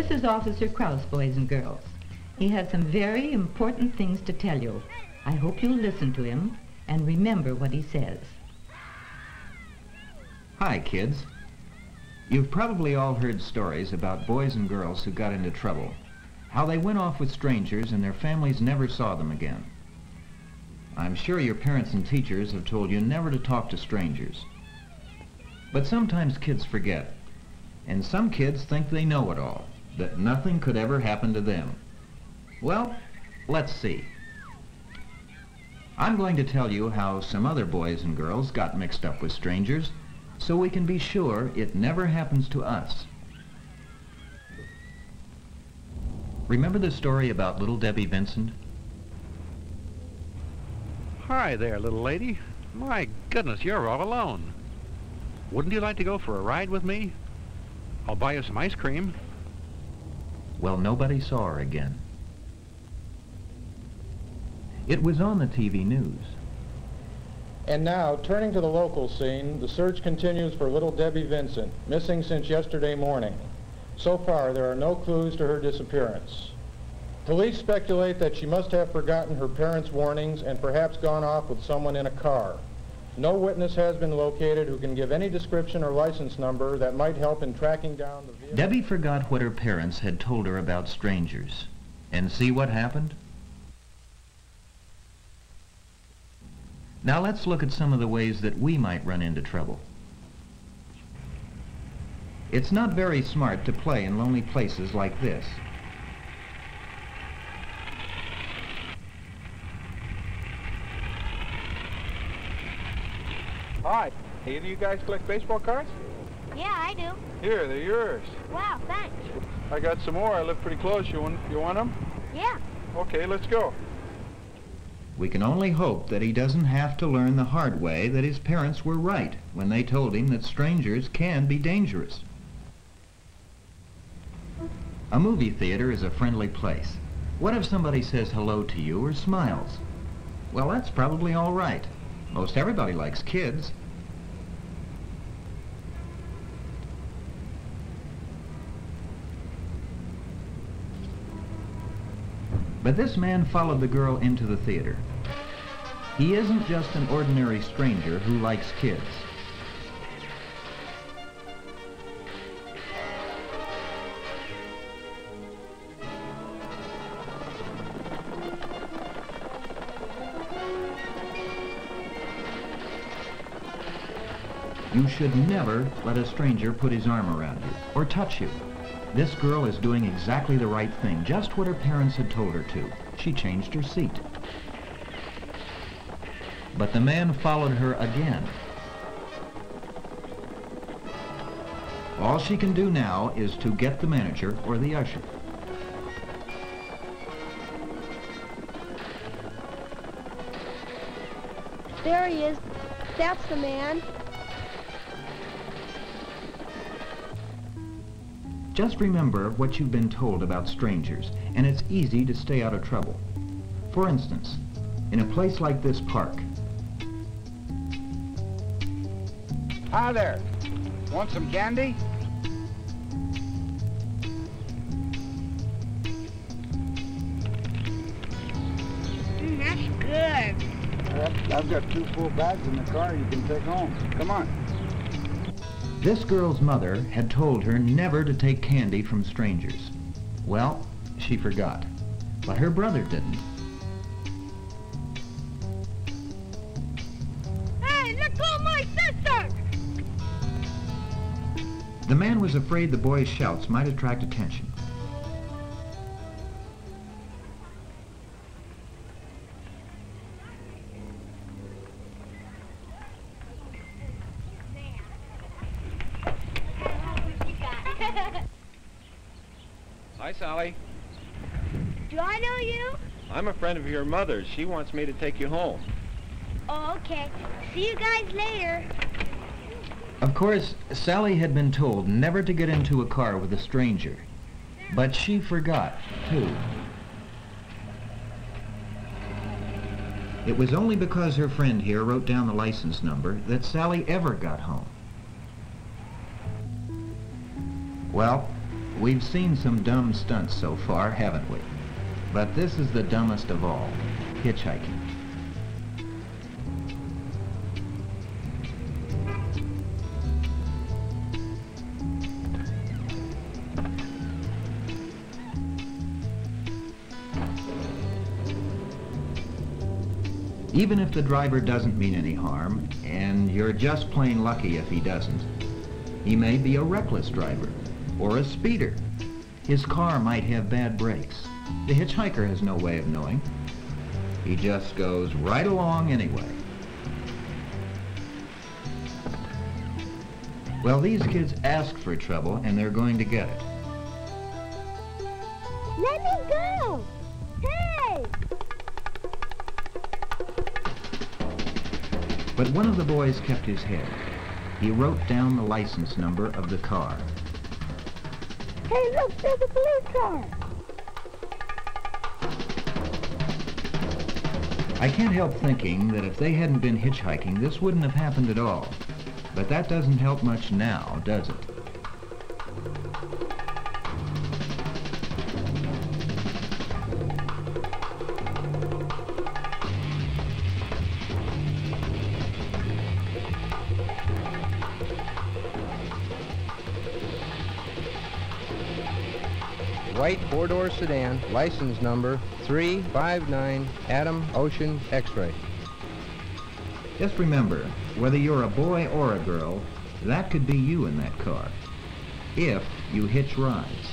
This is Officer Krause, boys and girls. He has some very important things to tell you. I hope you'll listen to him and remember what he says. Hi, kids. You've probably all heard stories about boys and girls who got into trouble, how they went off with strangers and their families never saw them again. I'm sure your parents and teachers have told you never to talk to strangers. But sometimes kids forget, and some kids think they know it all, that nothing could ever happen to them. Well, let's see. I'm going to tell you how some other boys and girls got mixed up with strangers, so we can be sure it never happens to us. Remember the story about little Debbie Vincent? Hi there, little lady. My goodness, you're all alone. Wouldn't you like to go for a ride with me? I'll buy you some ice cream. Well, nobody saw her again. It was on the TV news. And now, turning to the local scene, the search continues for little Debbie Vincent, missing since yesterday morning. So far, there are no clues to her disappearance. Police speculate that she must have forgotten her parents' warnings and perhaps gone off with someone in a car. No witness has been located who can give any description or license number that might help in tracking down the vehicle. Debbie forgot what her parents had told her about strangers. And see what happened? Now let's look at some of the ways that we might run into trouble. It's not very smart to play in lonely places like this. Hi, hey, do you guys collect baseball cards? Yeah, I do. Here, they're yours. Wow, thanks. I got some more. I live pretty close. You want them? Yeah. Okay, let's go. We can only hope that he doesn't have to learn the hard way that his parents were right when they told him that strangers can be dangerous. A movie theater is a friendly place. What if somebody says hello to you or smiles? Well, that's probably all right. Most everybody likes kids. But this man followed the girl into the theater. He isn't just an ordinary stranger who likes kids. You should never let a stranger put his arm around you or touch you. This girl is doing exactly the right thing, just what her parents had told her to. She changed her seat. But the man followed her again. All she can do now is to get the manager or the usher. There he is. That's the man. Just remember what you've been told about strangers, and it's easy to stay out of trouble. For instance, in a place like this park. Hi there. Want some candy? That's good. I've got 2 full bags in the car you can take home. Come on. This girl's mother had told her never to take candy from strangers. Well, she forgot, but her brother didn't. Hey, let go of my sister! The man was afraid the boy's shouts might attract attention. Hi, Sally. Do I know you? I'm a friend of your mother's. She wants me to take you home. Oh, okay. See you guys later. Of course, Sally had been told never to get into a car with a stranger, but she forgot, too. It was only because her friend here wrote down the license number that Sally ever got home. Well, We've seen some dumb stunts so far, haven't we? But this is the dumbest of all, hitchhiking. Even if the driver doesn't mean any harm, and you're just plain lucky if he doesn't, he may be a reckless driver or a speeder. His car might have bad brakes. The hitchhiker has no way of knowing. He just goes right along anyway. Well, these kids asked for trouble, and they're going to get it. Let me go! Hey! But one of the boys kept his head. He wrote down the license number of the car. Hey, look, there's a police car! I can't help thinking that if they hadn't been hitchhiking, this wouldn't have happened at all. But that doesn't help much now, does it? White four-door sedan, license number 359 Adam Ocean X-Ray. Just remember, whether you're a boy or a girl, that could be you in that car, if you hitch rides.